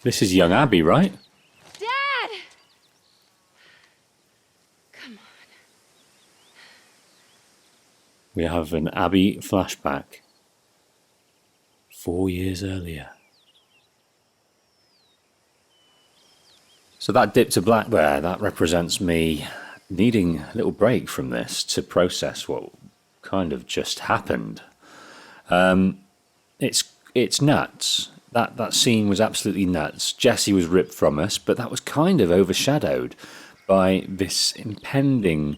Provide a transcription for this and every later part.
This is young Abby, right? Dad! Come on. We have an Abby flashback. 4 years earlier. So that dip to black there, that represents me needing a little break from this to process what kind of just happened. It's nuts. That scene was absolutely nuts. Jessie was ripped from us, but that was kind of overshadowed by this impending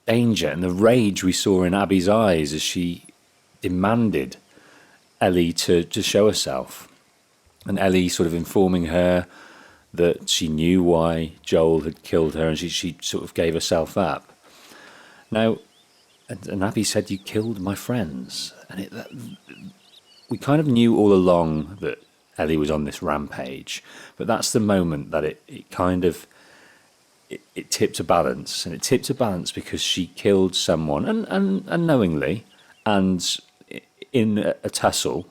danger and the rage we saw in Abby's eyes as she demanded Ellie to show herself. And Ellie sort of informing her that she knew why Joel had killed her, and she sort of gave herself up. Now, and Abby said, "You killed my friends." And we kind of knew all along that Ellie was on this rampage, but that's the moment that it kind of tipped a balance. And it tipped a balance because she killed someone, and unknowingly, and in a tussle,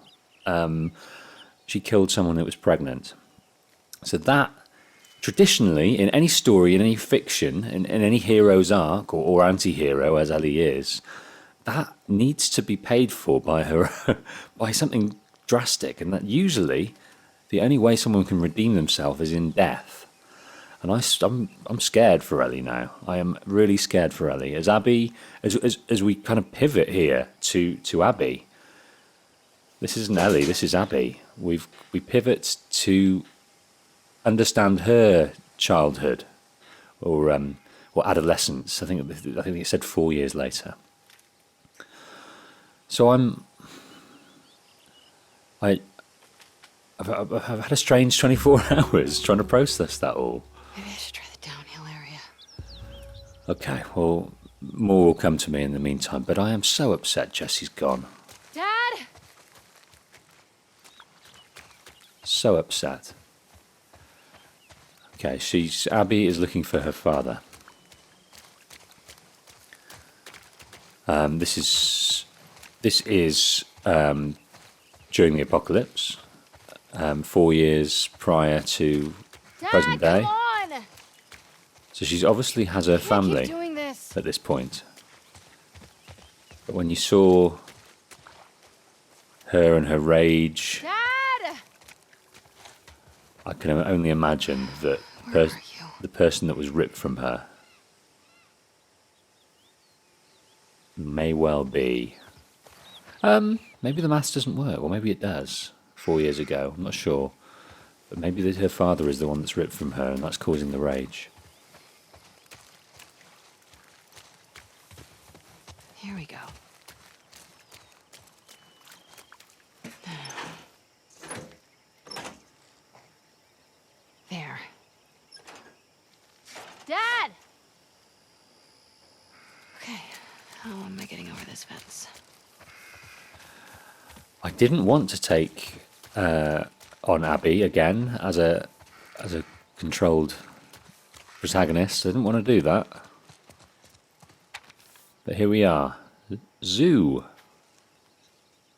she killed someone that was pregnant. So that, traditionally, in any story, in any fiction, in any hero's arc, or anti-hero, as Ellie is, that needs to be paid for by her, by something drastic. And that usually, the only way someone can redeem themselves is in death. And I'm scared for Ellie now. I am really scared for Ellie. As Abby, as we kind of pivot here to Abby, this isn't Ellie, this is Abby. We pivot to understand her childhood or adolescence. I think it said 4 years later. So I've had a strange 24 hours trying to process that all. Maybe I should try the downhill area. Okay, well, more will come to me in the meantime, but I am so upset Jessie's gone. Dad! So upset. Okay, Abby is looking for her father. This is during the apocalypse, 4 years prior to Dad, present day. come on! So she obviously has her Keep family doing this. at this point. But when you saw her and her rage, Dad! I can only imagine that Where are you? the person that was ripped from her may well be. Maybe the maths doesn't work, or maybe it does. 4 years ago, I'm not sure. But maybe her father is the one that's ripped from her, and that's causing the rage. Here we go. There. Dad! Okay, how am I getting over this fence? I didn't want to take on Abby again as a controlled protagonist. I didn't want to do that. But here we are. Zoo.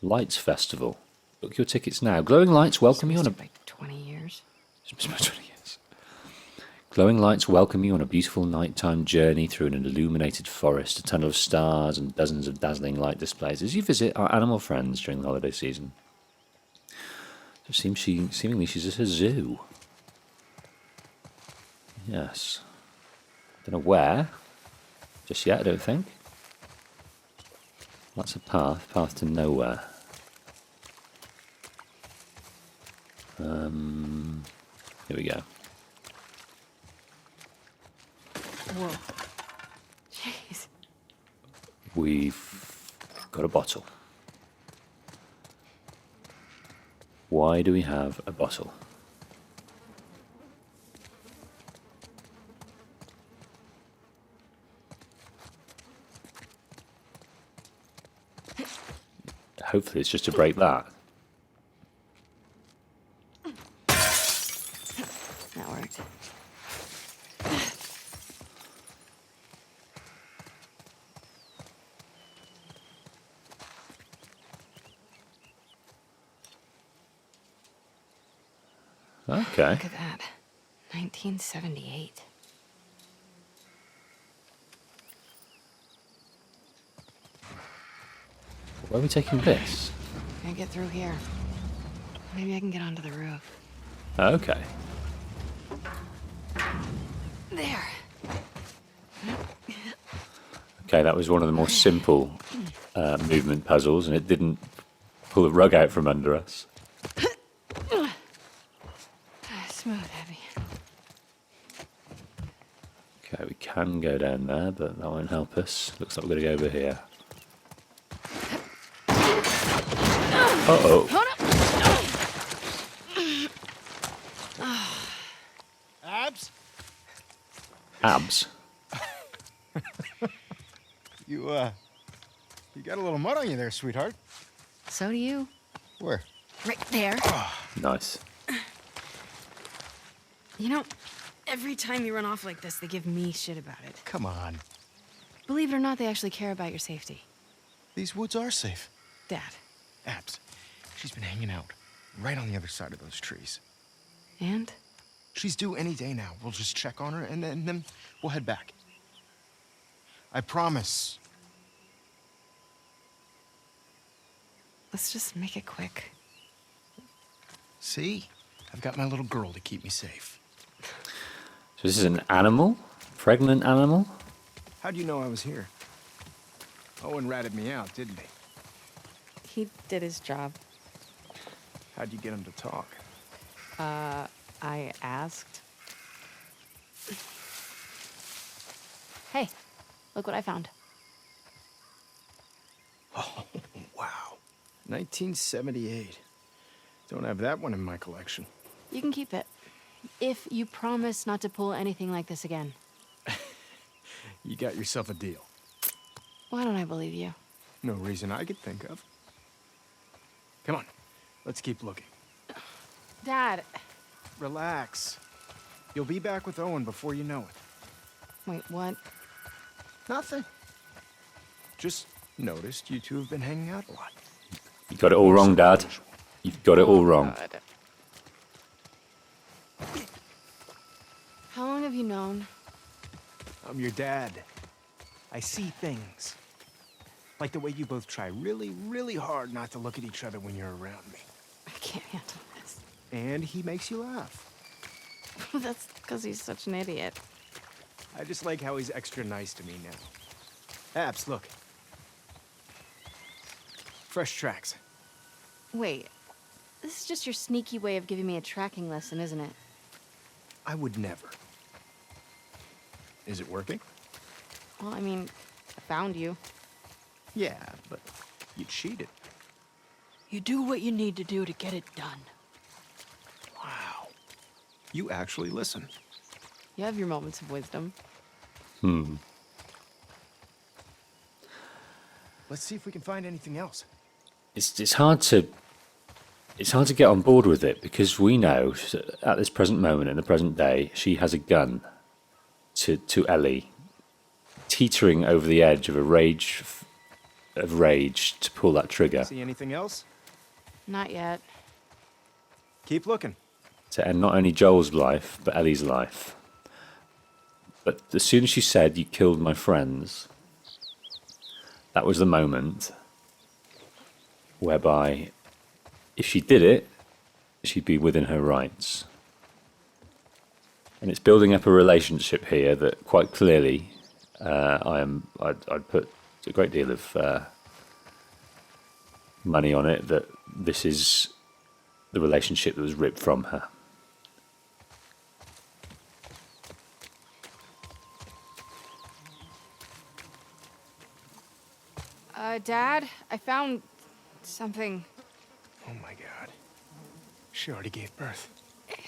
Lights Festival. Book your tickets now. Glowing lights welcome you on a... Like 20 years? It's been 20 years. Glowing lights welcome you on a beautiful nighttime journey through an illuminated forest, a tunnel of stars and dozens of dazzling light displays as you visit our animal friends during the holiday season. So seemingly she's at a zoo. Yes. Don't know where. Just yet, I don't think. That's a path to nowhere. Here we go. Whoa. Jeez. We've got a bottle. Why do we have a bottle? Hopefully it's just to break that. That worked. Okay. Look at that. 1978. Where are we taking this? Can't get through here. Maybe I can get onto the roof. Okay. There. Okay, that was one of the more simple movement puzzles, and it didn't pull the rug out from under us. Smooth, heavy. Okay, we can go down there, but that won't help us. Looks like we're going to go over here. Uh-oh. Abs? Abs. You got a little mud on you there, sweetheart. So do you. Where? Right there. Nice. You know, every time you run off like this, they give me shit about it. Come on. Believe it or not, they actually care about your safety. These woods are safe. Dad. Abs, she's been hanging out right on the other side of those trees. And? She's due any day now. We'll just check on her, and then we'll head back. I promise. Let's just make it quick. See? I've got my little girl to keep me safe. So this is an animal? Pregnant animal? How'd you know I was here? Owen ratted me out, didn't he? He did his job. How'd you get him to talk? I asked. Hey, look what I found. Oh, wow. 1978. Don't have that one in my collection. You can keep it. If you promise not to pull anything like this again. You got yourself a deal. Why don't I believe you? No reason I could think of. Come on, let's keep looking. Dad. Relax. You'll be back with Owen before you know it. Wait, what? Nothing. Just noticed you two have been hanging out a lot. You got it all wrong, Dad. You've got it all wrong. God. How long have you known? I'm your dad. I see things. Like the way you both try really, really hard not to look at each other when you're around me. I can't handle this. And he makes you laugh. That's because he's such an idiot. I just like how he's extra nice to me now. Abs, look. Fresh tracks. Wait, this is just your sneaky way of giving me a tracking lesson, isn't it? I would never. Is it working? Well, I mean, I found you. Yeah, but you cheated. You do what you need to do to get it done. Wow. You actually listen. You have your moments of wisdom. Let's see if we can find anything else. It's hard to get on board with it because we know at this present moment in the present day she has a gun to Ellie, teetering over the edge of a rage to pull that trigger See anything else? Not yet. Keep looking. to end not only Joel's life but Ellie's life. But as soon as she said, "You killed my friends," that was the moment whereby if she did it, she'd be within her rights. And it's building up a relationship here that quite clearly I'd put a great deal of money on it that this is the relationship that was ripped from her. Dad, I found something. Oh my god. She already gave birth.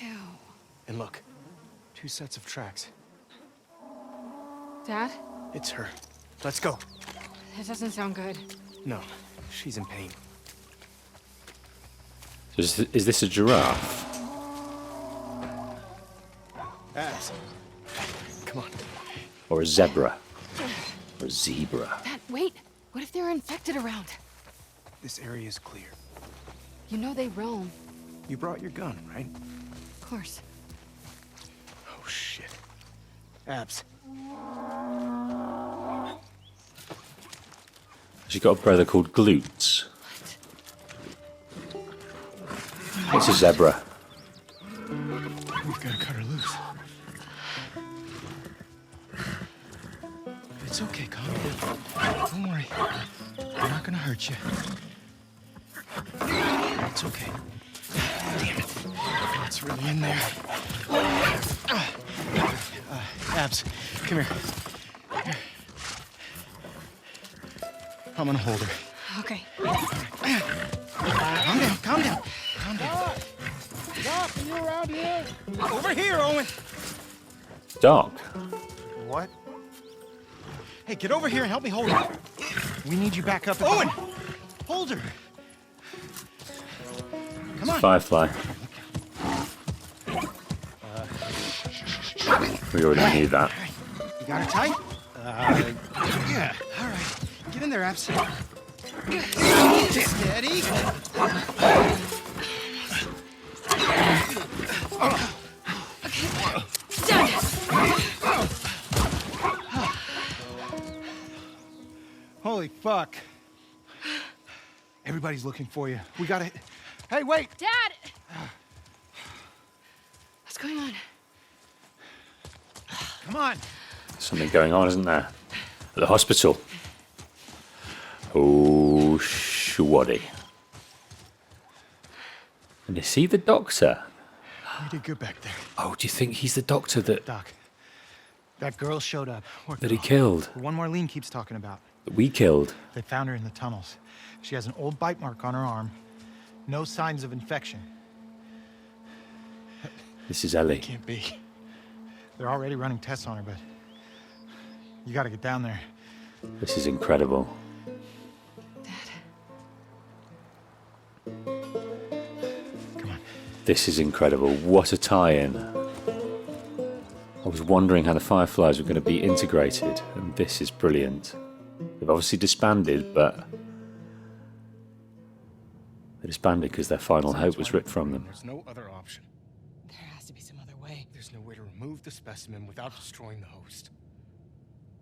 Ew. And look, 2 sets of tracks. Dad? It's her. Let's go. That doesn't sound good. No, she's in pain. So is this a giraffe? Abs. Come on. Or a zebra? Or a zebra? Dad, wait. What if they're infected around? This area is clear. You know they roam. You brought your gun, right? course. Oh, shit. Abs. She's got a brother called Glutes. It's a zebra. We've got to cut her loose. It's okay, calm down. Don't worry. I'm not gonna hurt you. It's okay. Damn it. It's really in there. Abs, come here. Here. I'm gonna hold her. Okay. Calm down, calm down. Calm down. Doc, are you around here? Over here, Owen. Doc. What? Hey, get over here and help me hold her. We need you back up. Owen! Hold her. Come on. Firefly. We already knew that. You got her tight? Yeah. All right. Get in there, Abs. Steady. Holy fuck. Everybody's looking for you. We gotta... Hey, wait! Dad! What's going on? Come on. Something going on, isn't there? At the hospital. Oh, shwaddy. And is he the doctor? We did good back there. Oh, do you think he's the doctor that Doc, that girl showed up. What he girl? killed? The one Marlene keeps talking about. That we killed? They found her in the tunnels. She has an old bite mark on her arm. No signs of infection. This is Ellie. Can't be. They're already running tests on her, but you gotta get down there. This is incredible. Come on. This is incredible. What a tie-in. I was wondering how the Fireflies were going to be integrated, and this is brilliant. They've obviously disbanded, but they disbanded because their final hope was ripped from them. There's no other option. There has to be some other way. There's no way to remove the specimen without destroying the host.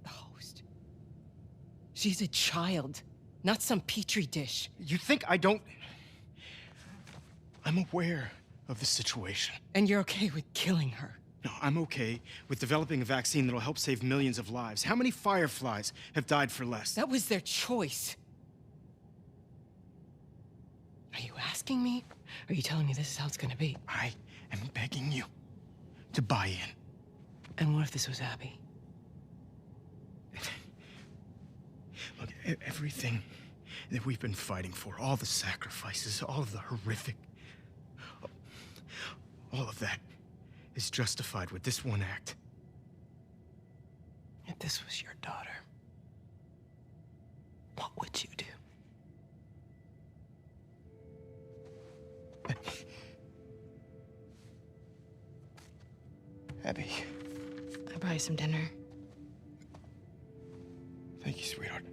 The host. She's a child, not some petri dish. You think I don't... I'm aware of the situation. And you're okay with killing her. No, I'm okay with developing a vaccine that'll help save millions of lives. How many Fireflies have died for less? That was their choice. Are you asking me? Or are you telling me this is how it's gonna be? I am begging you to buy in. And what if this was Abby? Look, everything that we've been fighting for, all the sacrifices, all of the horrific... all of that is justified with this one act. If this was your daughter, what would you do? Abby, I'll buy you some dinner. thank you, sweetheart.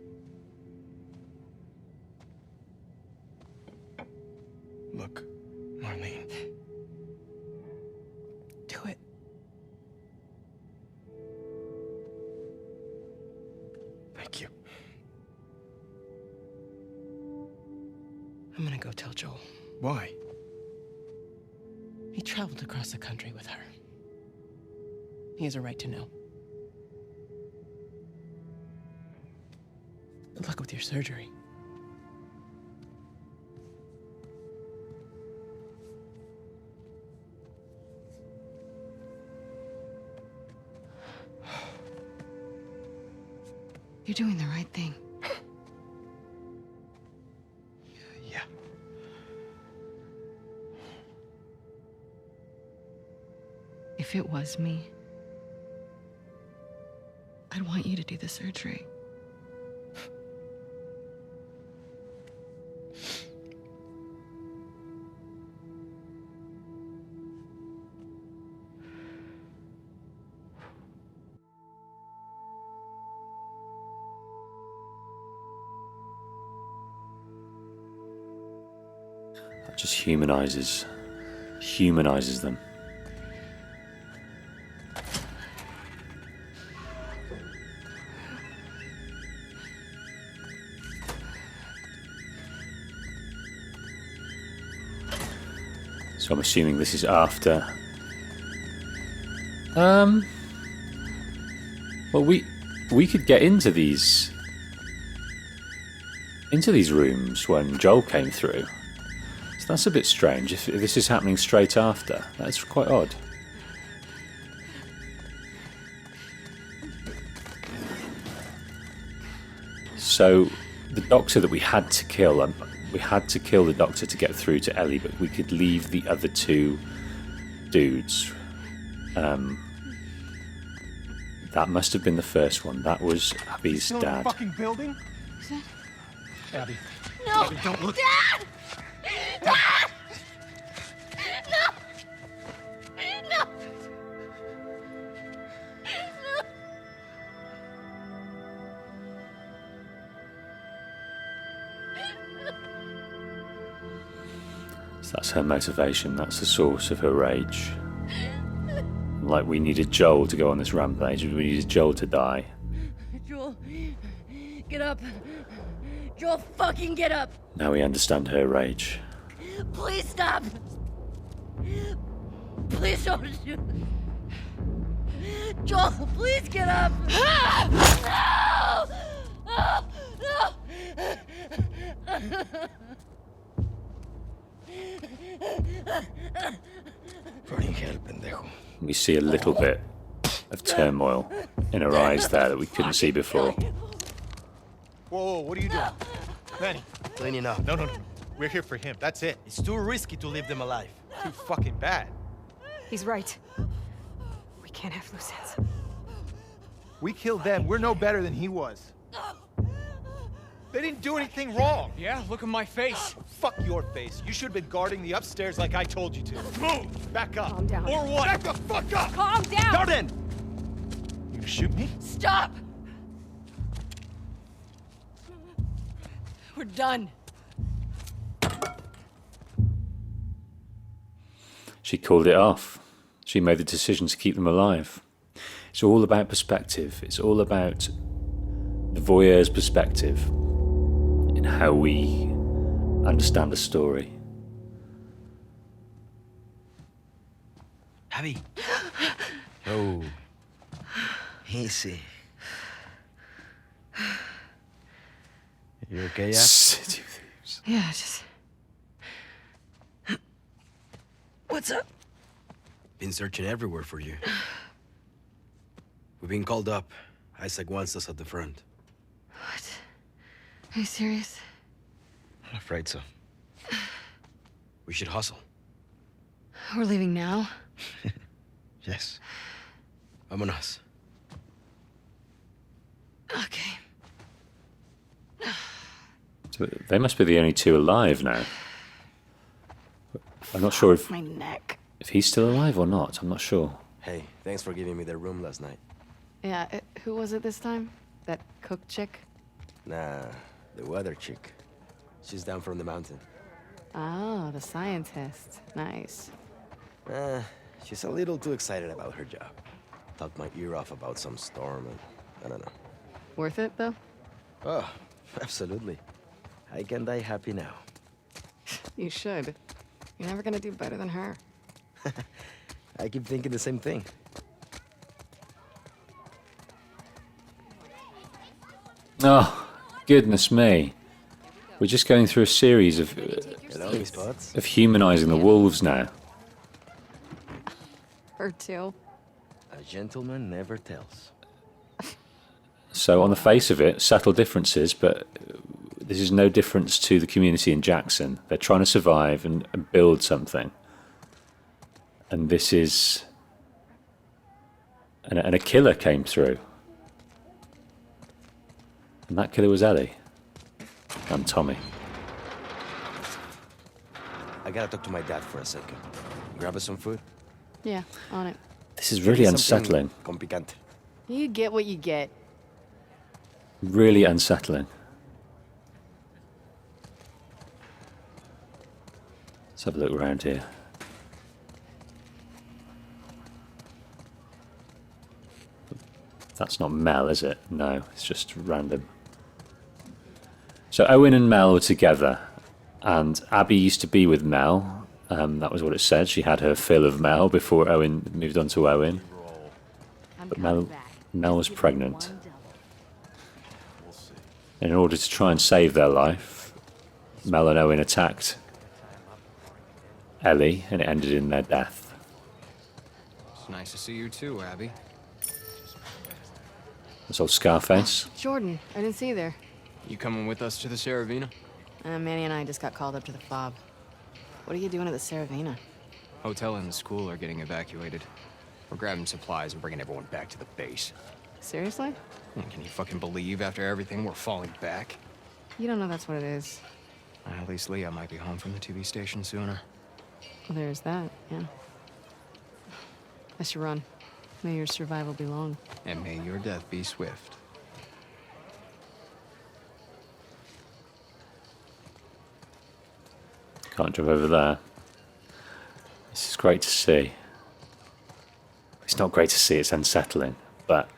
Look, Marlene. Do it. Thank you. I'm gonna go tell Joel. Why? He traveled across the country with her. He has a right to know. Good luck with your surgery. You're doing the right thing. Yeah. If it was me, I'd want you to do the surgery. That just humanizes them. So I'm assuming this is after. Well, we could get into these rooms when Joel came through. So that's a bit strange. If this is happening straight after, that's quite odd. So the doctor that we had to kill the doctor to get through to Ellie, but we could leave the other two dudes. That must have been the first one. That was Abby's Still in the dad. fucking building? Abby. No! Abby, don't look. Dad! Dad! No! No! So that's her motivation. That's the source of her rage. Like, we needed Joel to go on this rampage. We needed Joel to die. Joel, get up. Joel, fucking get up. Now we understand her rage. Please stop. Please don't shoot. Joel, please get up. No! No! Burning hell, pendejo. We see a little bit of turmoil in her eyes there that we couldn't see before. Whoa, what are you doing? Manny, Cleaning up. no. We're here for him. That's it. It's too risky to leave them alive. Too fucking bad. He's right. We can't have loose ends. We killed them. We're no better than he was. They didn't do anything wrong. Yeah, look at my face. Fuck your face. You should have been guarding the upstairs like I told you to. Move! Back up. Calm down. Or what? Back the fuck up! Calm down! Garden! You gonna shoot me? Stop! We're done. She called it off. She made the decision to keep them alive. It's all about perspective. It's all about the voyeur's perspective in how we understand a story. Abby. Oh. Easy. You okay, Ab? City of Thieves. Yeah, just... What's up? Been searching everywhere for you. We've been called up. Isaac wants us at the front. What? Are you serious? I'm afraid so. We should hustle. We're leaving now? Yes. Vámonos. Okay. So they must be the only two alive now. I'm not sure if My neck. he's still alive or not. I'm not sure. Hey, thanks for giving me the room last night. Yeah, who was it this time? That cook chick? Nah, the weather chick. She's down from the mountain. Oh, the scientist. Nice. She's a little too excited about her job. Talked my ear off about some storm and I don't know. Worth it, though? Oh, absolutely. I can die happy now. You should. You're never gonna do better than her. I keep thinking the same thing. Oh, goodness me. We're just going through a series of Hello, Miss Potts. humanizing the wolves now. Her too. A gentleman never tells. So on the face of it, subtle differences, but this is no difference to the community in Jackson. They're trying to survive and build something. And this is... And a killer came through. And that killer was Ellie. And Tommy. I gotta talk to my dad for a second. Grab us some food. Yeah, on it. This is really unsettling. Con picante. You get what you get. Really unsettling. Let's have a look around here. That's not Mel, is it? No, it's just random. So Owen and Mel were together, and Abby used to be with Mel, That was what it said. She had her fill of Mel before Owen moved on to Owen. But Mel was pregnant. In order to try and save their life, Mel and Owen attacked Ellie, and it ended in their death. It's nice to see you too, Abby. That's old Scarface. Jordan, I didn't see you there. You coming with us to the Saravina? Manny and I just got called up to the fob. What are you doing at the Saravina? Hotel and the school are getting evacuated. We're grabbing supplies and bringing everyone back to the base. Seriously? Can you fucking believe after everything we're falling back? You don't know that's what it is. At least Leah might be home from the TV station sooner. Well, there's that, yeah. I should run. May your survival be long. And may your death be swift. Can't jump over there. This is great to see. It's not great to see, it's unsettling, but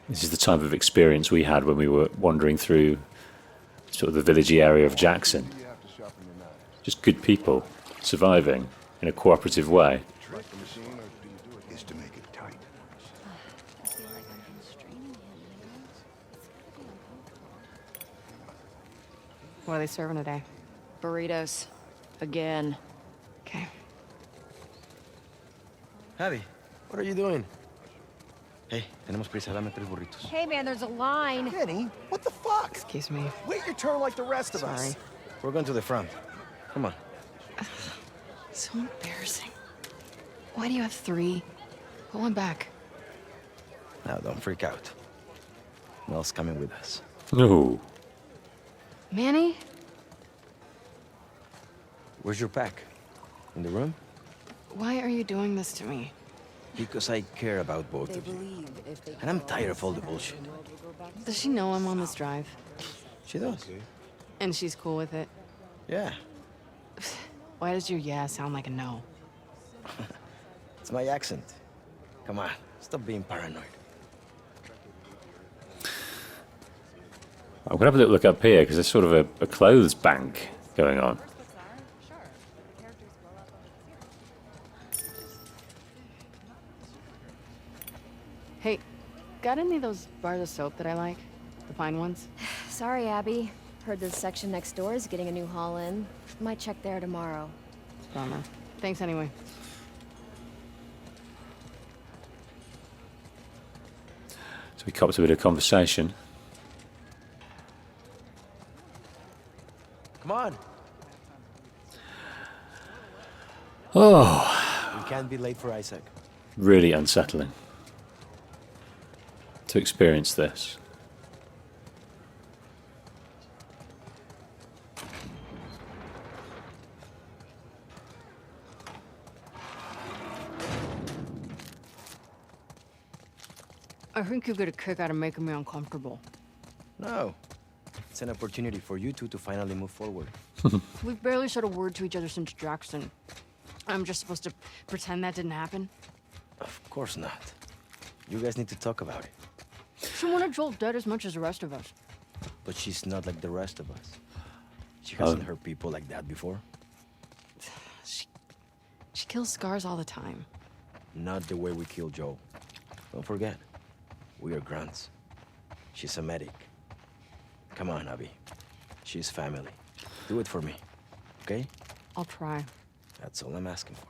this is the type of experience we had when we were wandering through sort of the villagey area of Jackson. Just good people surviving in a cooperative way. What are they serving today? Burritos. Again. Okay. Abby, what are you doing? Hey, tenemos prisa, dame 3 burritos. Hey man, there's a line. Kenny, what the fuck? Excuse me. Wait your turn like the rest of Sorry. us. We're going to the front. Come on. So embarrassing. Why do you have 3? Put one back. Now, don't freak out. Mel's coming with us. No. Manny? Where's your pack? In the room? Why are you doing this to me? Because I care about both of you. And I'm tired of all the bullshit. Does she know I'm on this drive? She does. And she's cool with it? Yeah. Why does your yeah sound like a no? It's my accent. Come on, stop being paranoid. I'm going to have a little look up here because there's sort of a clothes bank going on. Hey, got any of those bars of soap that I like? The fine ones? Sorry, Abby. Heard the section next door is getting a new haul in. Might check there tomorrow. Bummer. Thanks anyway. So we copped a bit of conversation. Come on. Oh, We can't be late for Isaac. really unsettling to experience this. I think you get a kick out of making me uncomfortable. No. It's an opportunity for you two to finally move forward. We've barely said a word to each other since Jackson. I'm just supposed to pretend that didn't happen? Of course not. You guys need to talk about it. She wanted Joel dead as much as the rest of us. But she's not like the rest of us. She hasn't hurt people like that before. She kills scars all the time. Not the way we kill Joe. Don't forget, we are grunts. She's a medic. Come on, Abby. She's family. Do it for me, okay? I'll try. That's all I'm asking for.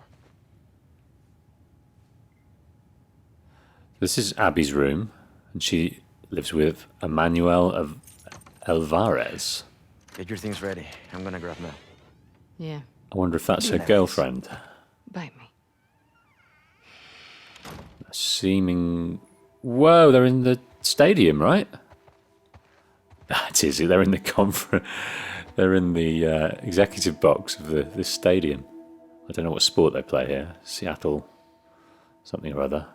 This is Abby's room, and she lives with Emmanuel of Alvarez. Get your things ready. I'm gonna grab Mel. Yeah, I wonder if that's her Nice. girlfriend. bite me. Seeming... Whoa, they're in the stadium, right? That is it. They're in the conference. They're in the executive box of this stadium. I don't know what sport they play here. Seattle, something or other.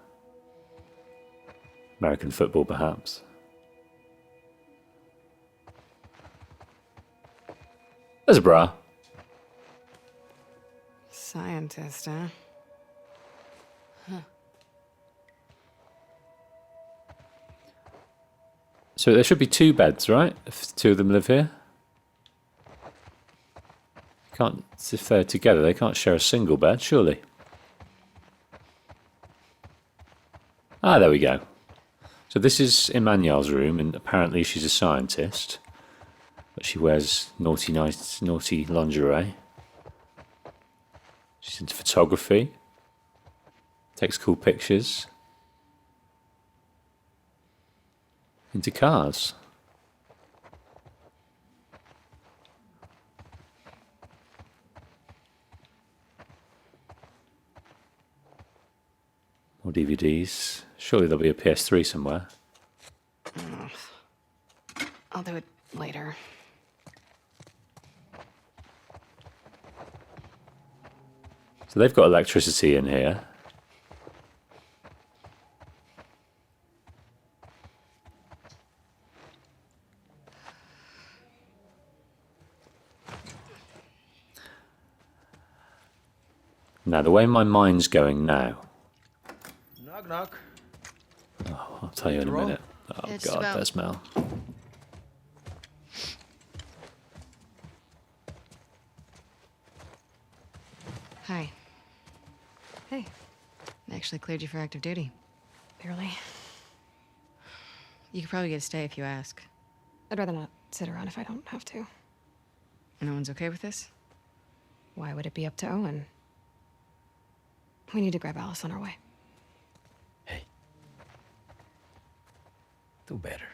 American football, perhaps. There's a bra. Scientist, huh? So there should be 2 beds, right? If 2 of them live here. Can't, if they're together, they can't share a single bed, surely. Ah, there we go. So this is Emmanuel's room, and apparently she's a scientist. But she wears naughty lingerie. She's into photography. Takes cool pictures. Into cars. More DVDs. Surely there'll be a PS3 somewhere. I'll do it later. So they've got electricity in here. Now, the way my mind's going now... Knock, knock. Oh, I'll tell you in a minute. Oh, It's God, about- that smell. Hi. Hey. I actually cleared you for active duty. Barely. You could probably get a stay if you ask. I'd rather not sit around if I don't have to. No one's okay with this? Why would it be up to Owen? We need to grab Alice on our way. Hey. Do better.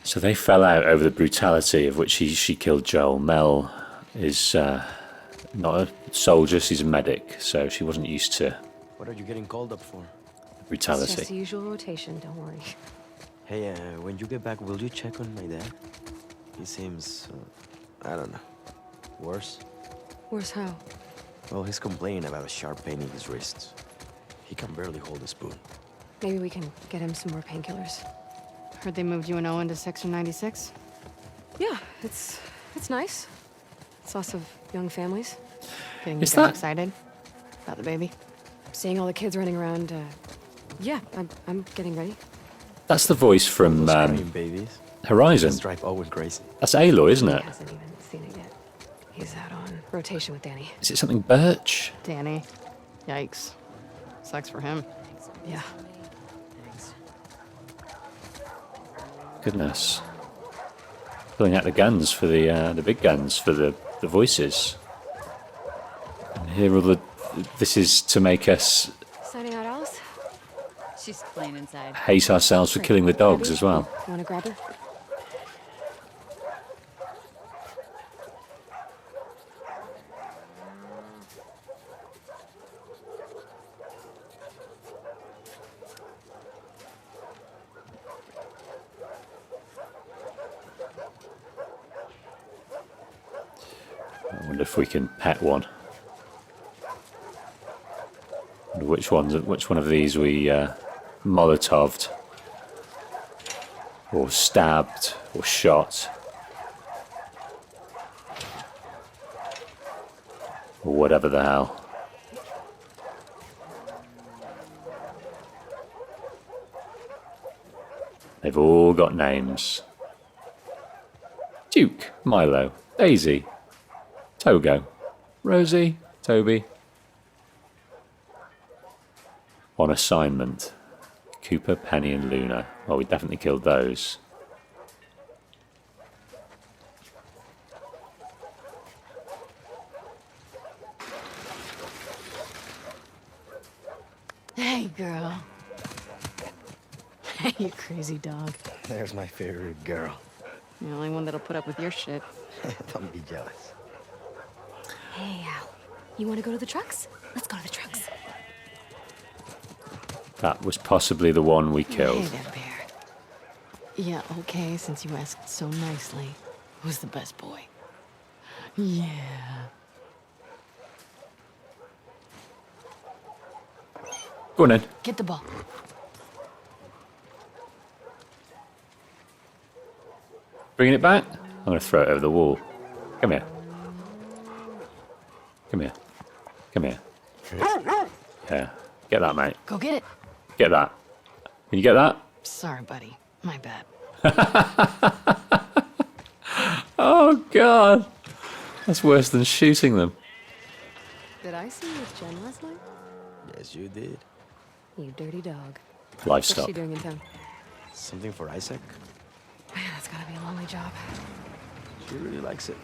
So they fell out over the brutality of which she killed Joel. Mel is not a soldier, she's a medic, so she wasn't used to What are you getting called up for? It's brutality. just the usual rotation, don't worry. Hey, when you get back, will you check on my dad? He seems, I don't know, worse? Worse how? Well, he's complaining about a sharp pain in his wrists. He can barely hold a spoon. Maybe we can get him some more painkillers. Heard they moved you and Owen to Section 96? Yeah, it's nice. It's lots of young families. Getting you Is guys that- excited about the baby? Seeing all the kids running around, yeah, I'm getting ready. That's the voice from Those crying babies. Horizon. This drive Owen crazy. That's Aloy, isn't He it? hasn't even seen it yet. He's out on rotation with Danny. Is it something Birch? Danny. Yikes. Sucks for him. Yeah. Goodness. Pulling out the guns for the big guns for the voices. And here all the... This is to make us Signing out, Alice? She's playing inside. hate ourselves for killing the dogs Abby, as well. You wanna grab her? I wonder if we can pet one. Wonder which one of these we Molotoved or stabbed or shot or whatever the hell. They've all got names. Duke, Milo, Daisy, Togo, Rosie, Toby. On assignment. Cooper, Penny and Luna. Well, we definitely killed those. Hey, girl. Hey, you crazy dog. There's my favorite girl. The only one that'll put up with your shit. Don't be jealous. Hey, Al. You wanna go to the trucks? Let's go to the trucks. That was possibly the one we killed. Hey there, Bear. Yeah, okay, since you asked so nicely. Who's the best boy? Yeah. Go on then. Get the ball. Bringing it back? I'm going to throw it over the wall. Come here. Come here. Come here. Yeah. Get that, mate. Go get it. Get that. Can you get that? Sorry, buddy. My bad. Oh, God. That's worse than shooting them. Did I see you with Jen last night? Yes, you did. You dirty dog. What's Livestock. she doing in town? Something for Isaac? Man, that's gotta be a lonely job. She really likes it.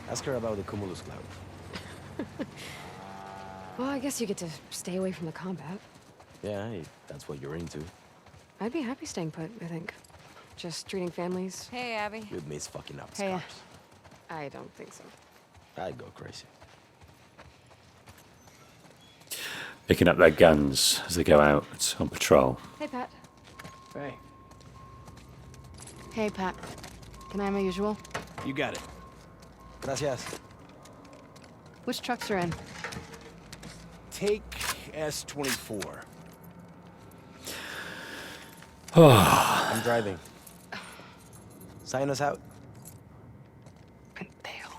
Ask her about the Cumulus Cloud. Well, I guess you get to stay away from the combat. Yeah, if that's what you're into. I'd be happy staying put, I think. Just treating families. Hey, Abby. You'd miss fucking up Hey, scars. I don't think so. I'd go crazy. Picking up their guns as they go out on patrol. Hey, Pat. Hey, Hey, Pat. Can I have my usual? you got it. Gracias. Which trucks are in? Take S-24. I'm driving. Sign us out. Pendejo.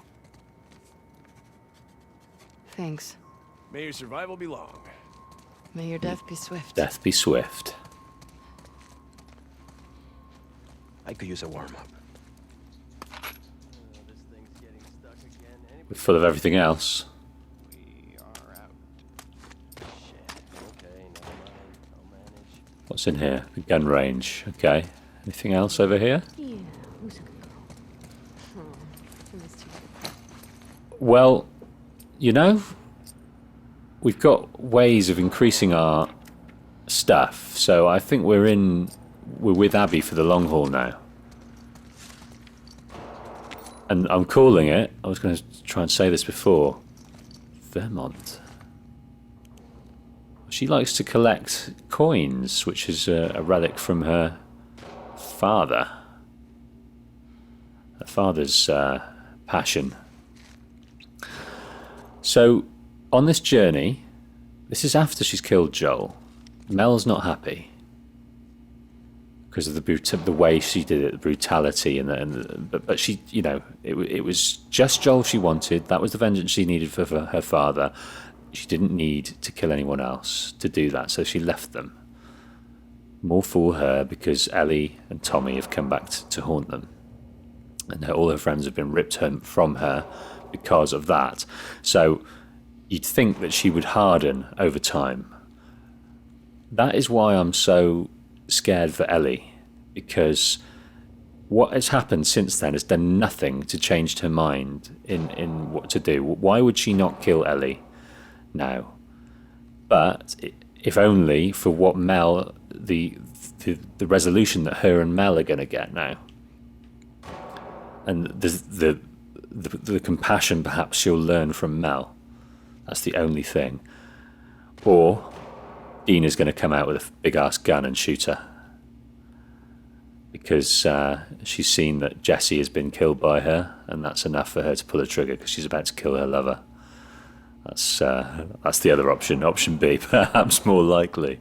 Thanks. May your survival be long. May your death be swift. Death be swift. I could use a warm-up. We're full of everything else. What's in here? The gun range. Okay. Anything else over here? Yeah, who's a good girl? Oh, I missed you. Well, you know, we've got ways of increasing our stuff, so I think we're with Abby for the long haul now. And I'm calling it, I was going to try and say this before, Vermont. She likes to collect coins, which is a relic from her father. Her father's passion. So, on this journey, this is after she's killed Joel. Mel's not happy because of the way she did it, the brutality, but she, you know, it was just Joel she wanted. That was the vengeance she needed for her father. She didn't need to kill anyone else to do that, so she left them. More fool her, because Ellie and Tommy have come back to haunt them, and all her friends have been ripped from her because of that. So you'd think that she would harden over time. That is why I'm so scared for Ellie, because what has happened since then has done nothing to change her mind in what to do. Why would she not kill Ellie now? But if only for what Mel, the resolution that her and Mel are going to get now, and the compassion perhaps she'll learn from Mel. That's the only thing. Or Dina's going to come out with a big ass gun and shoot her, because she's seen that Jesse has been killed by her, and that's enough for her to pull a trigger because she's about to kill her lover. That's the other option. Option B, perhaps more likely.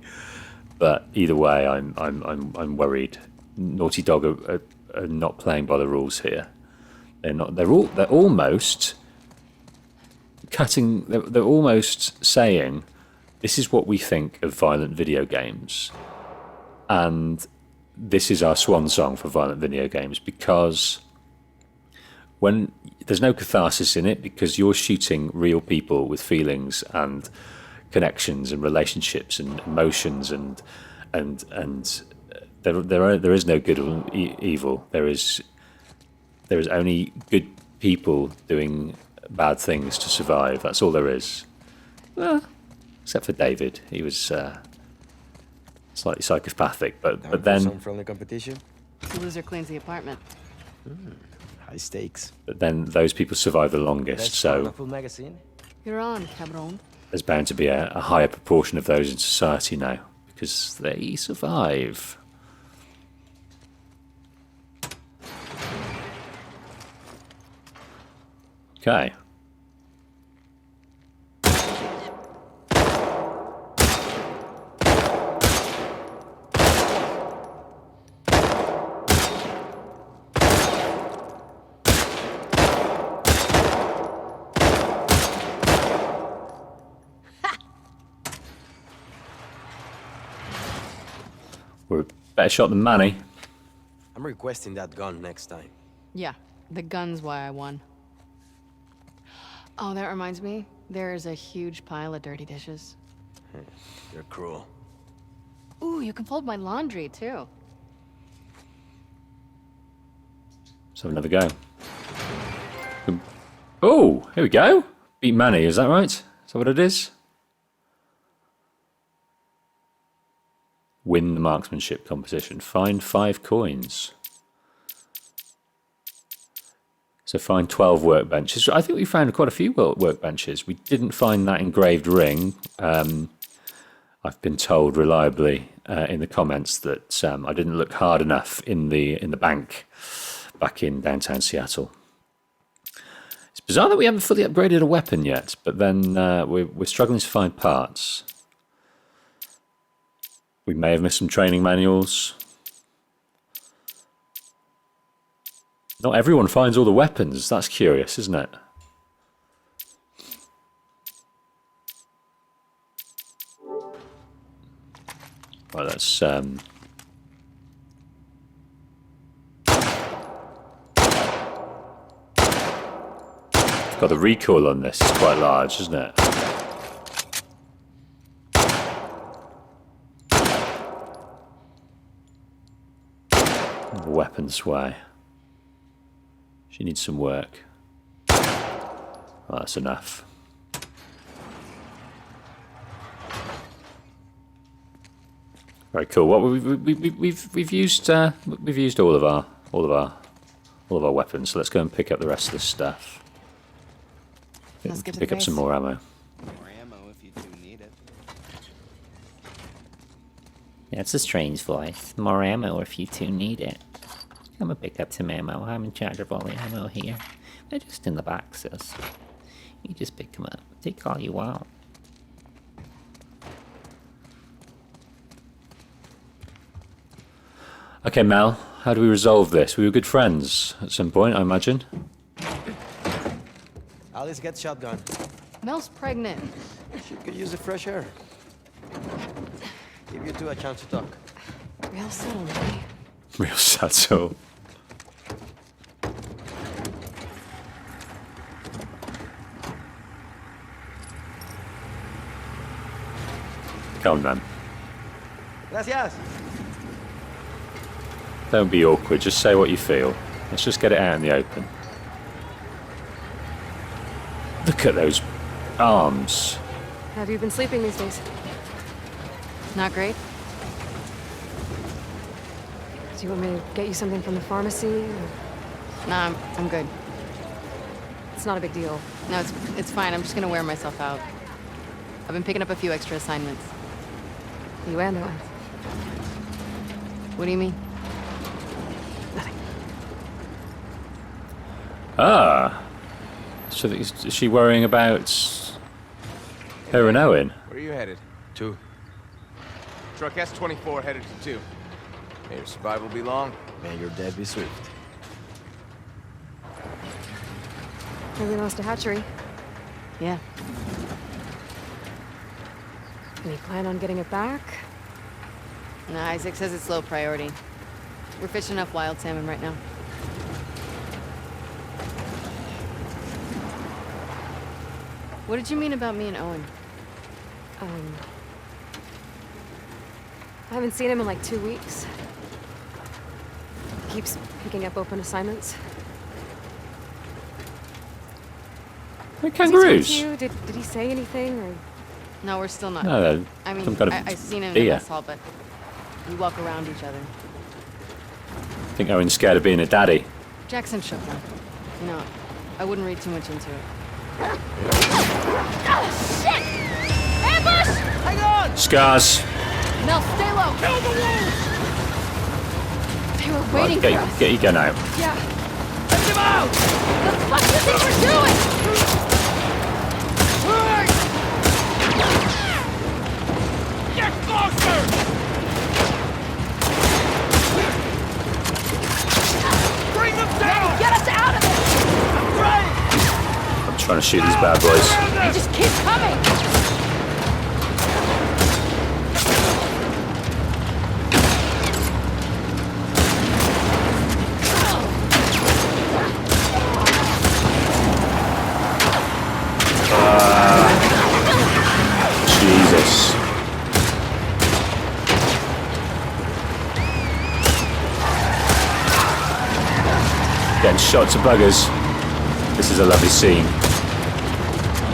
But either way, I'm worried. Naughty Dog are not playing by the rules here. They're not. They're almost cutting. They're almost saying, "This is what we think of violent video games," and this is our swan song for violent video games, because when there's no catharsis in it, because you're shooting real people with feelings and connections and relationships and emotions, and there is no good or evil. There is only good people doing bad things to survive. That's all there is. Well, except for David, he was slightly psychopathic, but then some friendly competition. The loser cleans the apartment. High stakes. But then those people survive the longest, so Wonderful magazine. You're on, cabron. there's bound to be a higher proportion of those in society now, because they survive. Okay. We're a better shot than Manny. I'm requesting that gun next time. Yeah, the gun's why I won. Oh, that reminds me. There's a huge pile of dirty dishes. You're cruel. Ooh, you can fold my laundry, too. Let's have another go. Oh, here we go. Beat Manny, is that right? Is that what it is? Win the marksmanship competition. Find 5 coins. So find 12 workbenches. I think we found quite a few workbenches. We didn't find that engraved ring. I've been told reliably in the comments that I didn't look hard enough in the bank back in downtown Seattle. It's bizarre that we haven't fully upgraded a weapon yet, but then we're struggling to find parts. We may have missed some training manuals. Not everyone finds all the weapons. That's curious, isn't it? Well, that's got the recoil on this. It's quite large, isn't it? Weapon sway. She needs some work. Well, that's enough. Very cool. What we've used all of our weapons. So let's go and pick up the rest of this stuff. Let's get to pick the up some base. more ammo. More ammo if you do need it. That's a strange voice. More ammo if you two need it. I'm gonna pick up some ammo. I'm in charge of all the ammo here. They're just in the boxes. You just pick them up. Take all you want. Okay, Mel. How do we resolve this? We were good friends at some point, I imagine. Alice, get shotgun. Mel's pregnant. She could use the fresh air. Give you two a chance to talk. Real subtle, eh? Real subtle. Come on, man. Gracias. Don't be awkward. Just say what you feel. Let's just get it out in the open. Look at those arms. Have you been sleeping these days? Not great? Do you want me to get you something from the pharmacy? Or... Nah, I'm good. It's not a big deal. No, it's fine. I'm just gonna wear myself out. I've been picking up a few extra assignments. You and Owen. What do you mean? Nothing. Ah. So is she worrying about her and Owen? Where are you headed? 2. Truck S-24 headed to 2. May your survival be long. May your death be swift. Maybe lost a hatchery. Yeah. Any plan on getting it back? No, Isaac says it's low priority. We're fishing up wild salmon right now. What did you mean about me and Owen? I haven't seen him in like 2 weeks. He keeps picking up open assignments. They're Has he talked kangaroos. to you? Did he say anything? Or... No, we're still not. No, I mean, some kind of I seen him in deer. the mess hall, but we walk around each other. I think Owen's scared of being a daddy. Jackson shook him. You know, I wouldn't read too much into it. Oh, shit! Ambush! Hang on! Scars. Mel, stay low! Kill the wolves! They were Right, waiting for us. get your gun out. Yeah. Take him out! The fuck do you think we're doing? Get closer! Bring them down! Get us out of this! I'm trying to shoot these bad boys. They just keep coming! close. Getting shot to buggers. This is a lovely scene.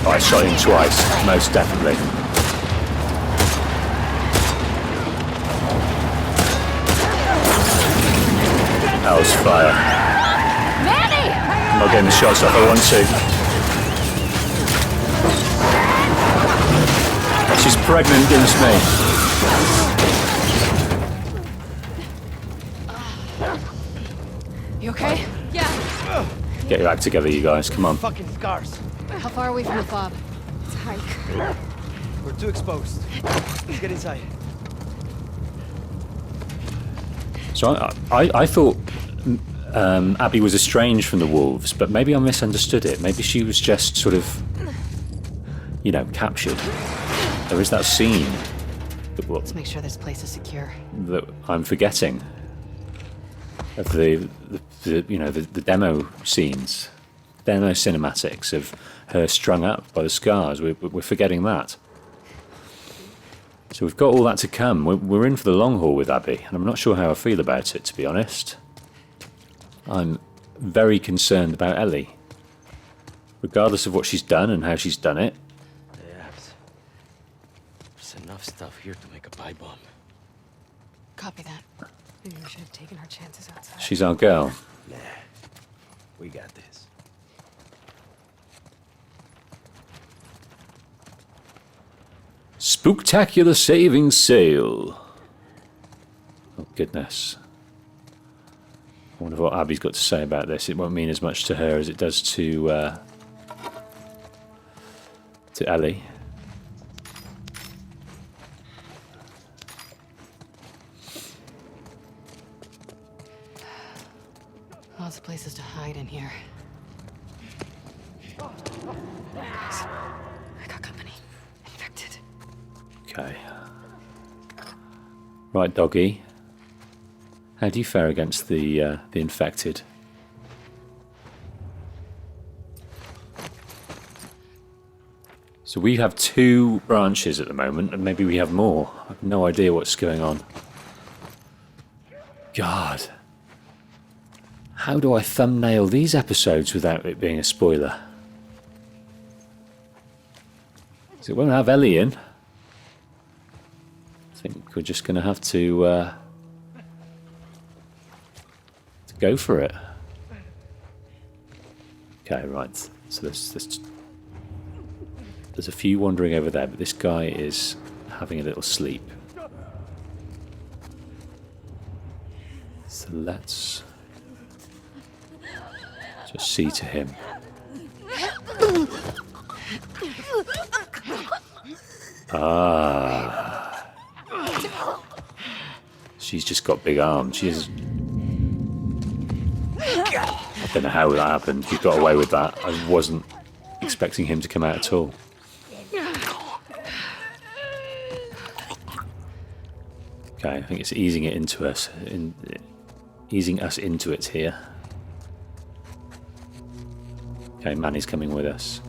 Oh, I shot him twice, most definitely. That was fire. Manny! I'm not getting the shots off I want to. She's pregnant, goodness me. You okay? Yeah. Get your act together, you guys. Come on. Fucking scars. How far are we from the fob? It's a hike. We're too exposed. Let's get inside. So I thought Abby was estranged from the wolves, but maybe I misunderstood it. Maybe she was just sort of, you know, captured. There is that scene Let's make sure this place is secure. that I'm forgetting of the you know, the demo scenes, demo cinematics of her strung up by the scars. We're forgetting that. So we've got all that to come. We're in for the long haul with Abby, and I'm not sure how I feel about it, to be honest. I'm very concerned about Ellie. Regardless of what she's done and how she's done it. There's enough stuff here to make a pipe bomb. Copy that. Maybe we should have taken our chances outside. She's our girl. Nah, we got this. Spooktacular saving sail. Oh, goodness. I wonder what Abby's got to say about this. It won't mean as much to her as it does to Ellie. Lots of places to hide in here. I got company. Infected. Okay. Right, doggy. How do you fare against the infected? So we have 2 branches at the moment, and maybe we have more. I have no idea what's going on. God. How do I thumbnail these episodes without it being a spoiler? So it won't have Ellie in. I think we're just going to have to go for it. Okay, right. So there's a few wandering over there, but this guy is having a little sleep. So let's just see to him. Ah. She's just got big arms. She is. I don't know how that happened. He got away with that. I wasn't expecting him to come out at all. Okay, I think it's easing it into us, easing us into it here. Okay, Manny's coming with us.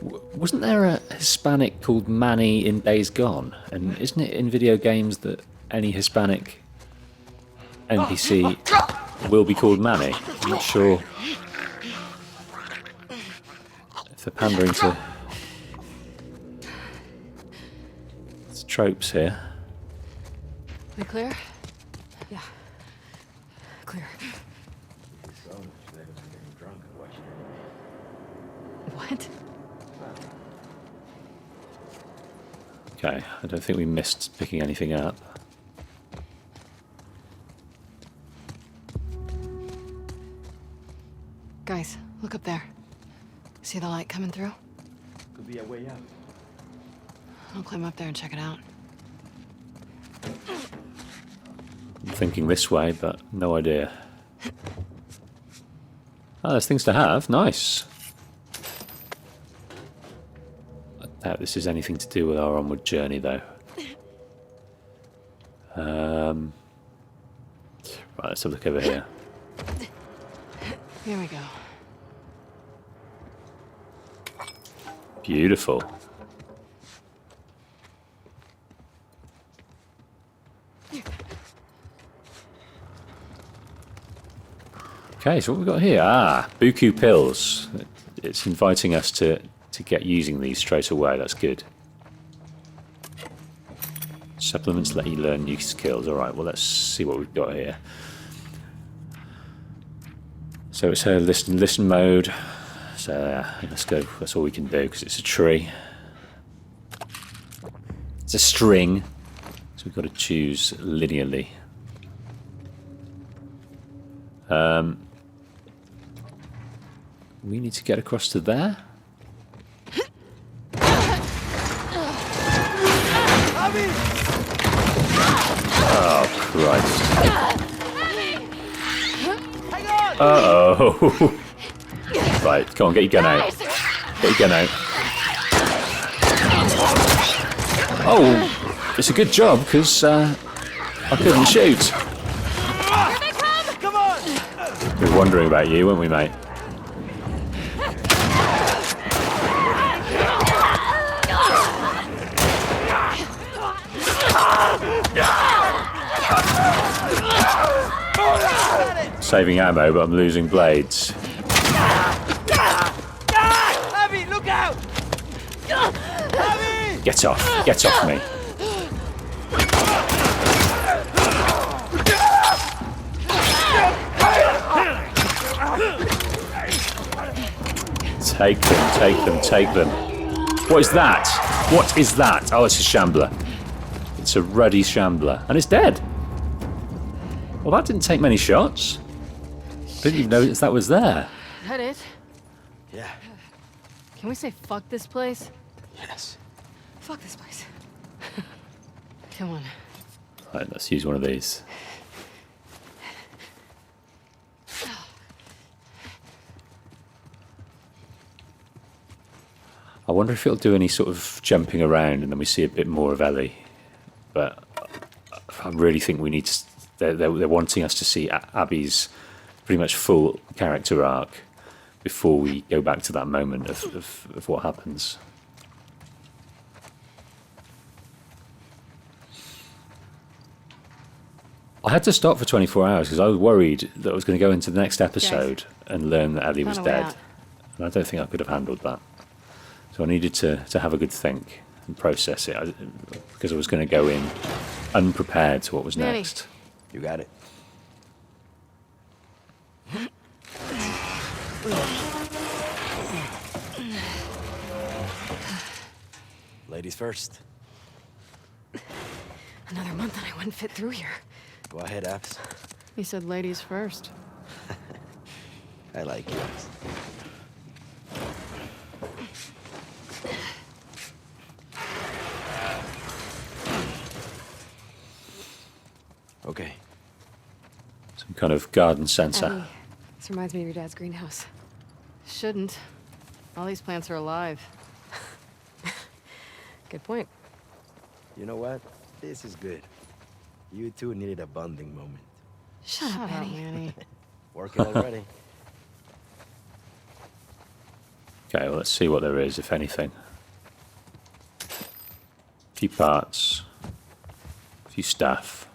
Wasn't there a Hispanic called Manny in Days Gone? And isn't it in video games that any Hispanic NPC will be called Manny? I'm not sure if they're pandering to tropes here. We clear? Yeah. Clear. What? Okay, I don't think we missed picking anything up. Guys, look up there. See the light coming through? Could be a way out. I'll climb up there and check it out. I'm thinking this way, but no idea. Oh, there's things to have. Nice. I doubt this is anything to do with our onward journey, though. Right, let's have a look over here. Here we go. Beautiful. Okay, so what have we got here? Ah, Buku pills. It's inviting us to get using these straight away. That's good. Supplements let you learn new skills. All right, well, let's see what we've got here. So it's a listen mode. So let's go. That's all we can do because it's a tree. It's a string. So we've got to choose linearly. We need to get across to there. Oh, Christ. Uh-oh. Right, come on, get your gun out. Get your gun out. Oh, it's a good job, because I couldn't shoot. We were wondering about you, weren't we, mate? Saving ammo, but I'm losing blades. Abby, look out! Abby! Get off me. Take them. What is that? What is that? Oh, it's a shambler. It's a ruddy shambler. And it's dead. Well, that didn't take many shots. Didn't even notice that was there. Is that it? Yeah. Can we say fuck this place? Yes. Fuck this place. Come on. Right, let's use one of these. I wonder if it'll do any sort of jumping around and then we see a bit more of Ellie. But I really think we need to... They're wanting us to see Abby's pretty much full character arc before we go back to that moment of what happens. I had to stop for 24 hours because I was worried that I was going to go into the next episode and learn that Ellie was dead. And I don't think I could have handled that. So I needed to have a good think and process it because I was going to go in unprepared to what was next. You got it. Ladies first. Another month and I wouldn't fit through here. Go ahead, Abs. He said ladies first. I like you, Abs. Okay. Some kind of garden sensor. Abby, this reminds me of your dad's greenhouse. Shouldn't. All these plants are alive. Good point. You know what? This is good. You two needed a bonding moment. Shut up, Manny. Working already. Okay, well, let's see what there is, if anything. A few parts. A few stuff.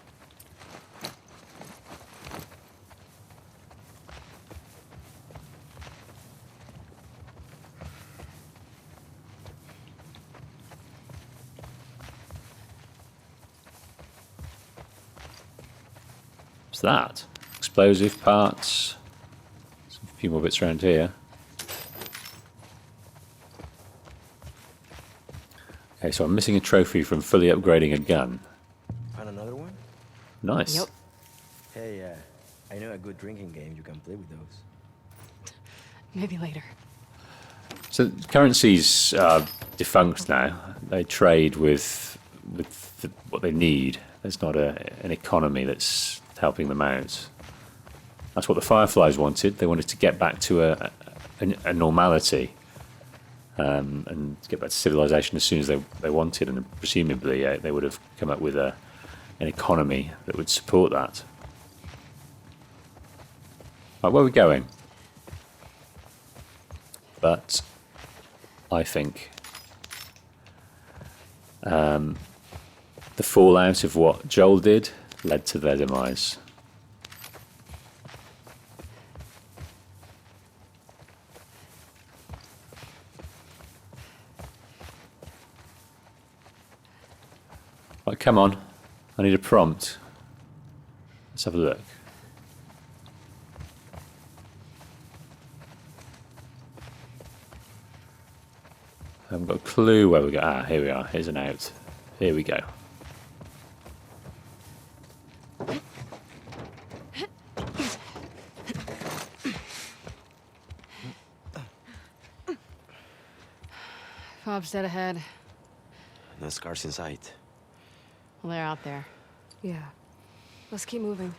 What's that? Explosive parts. A few more bits around here. Okay, so I'm missing a trophy from fully upgrading a gun. Found another one? Nice. Yep. Hey, I know a good drinking game you can play with those. Maybe later. So currencies are defunct now. They trade with what they need. There's not an economy that's helping them out. That's what the Fireflies wanted. They wanted to get back to a normality and get back to civilization as soon as they wanted, and presumably they would have come up with an economy that would support that. Right, where are we going? But I think the fallout of what Joel did led to their demise. Right, come on. I need a prompt. Let's have a look. I haven't got a clue where we go. Ah, here we are. Here's an out. Here we go. Fob's dead ahead. No scars in sight. Well, they're out there. Yeah. Let's keep moving.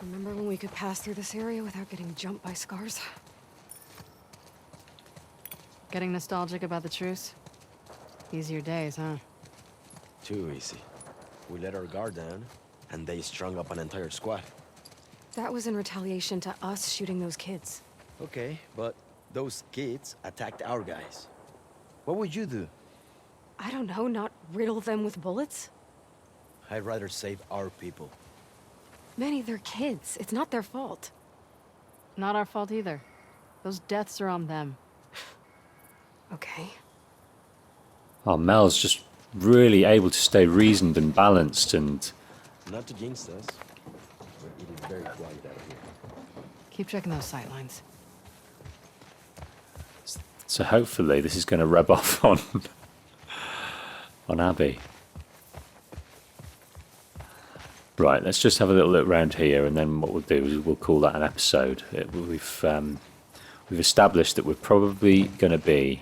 Remember when we could pass through this area without getting jumped by scars? Getting nostalgic about the truce? Easier days, huh? Too easy. We let our guard down, and they strung up an entire squad. That was in retaliation to us shooting those kids. Okay, but those kids attacked our guys. What would you do? I don't know, not riddle them with bullets? I'd rather save our people. Manny, they're kids. It's not their fault. Not our fault either. Those deaths are on them. Okay. Oh, Mel's just really able to stay reasoned and balanced and... Not to jinx us, but it is very quiet out here. Keep checking those sightlines. So hopefully this is going to rub off on Abby. Right, let's just have a little look around here, and then what we'll do is we'll call that an episode. We've established that we're probably going to be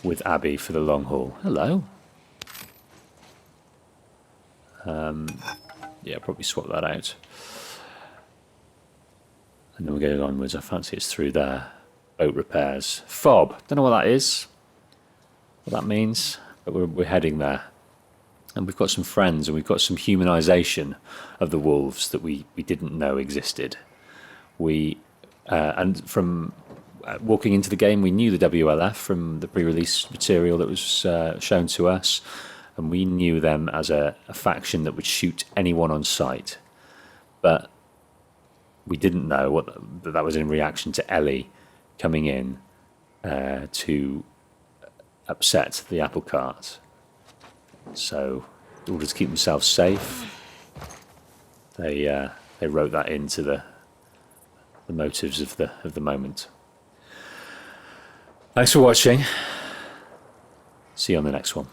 with Abby for the long haul. Hello. Yeah, probably swap that out. And then we're going onwards. I fancy it's through there. Boat repairs. Fob. Don't know what that is. What that means. But we're heading there. And we've got some friends and we've got some humanisation of the wolves that we didn't know existed. And from walking into the game, we knew the WLF from the pre-release material that was shown to us. And we knew them as a faction that would shoot anyone on sight. But we didn't know that was in reaction to Ellie coming in to upset the apple cart. So, in order to keep themselves safe, they wrote that into the motives of the moment. Thanks for watching. See you on the next one.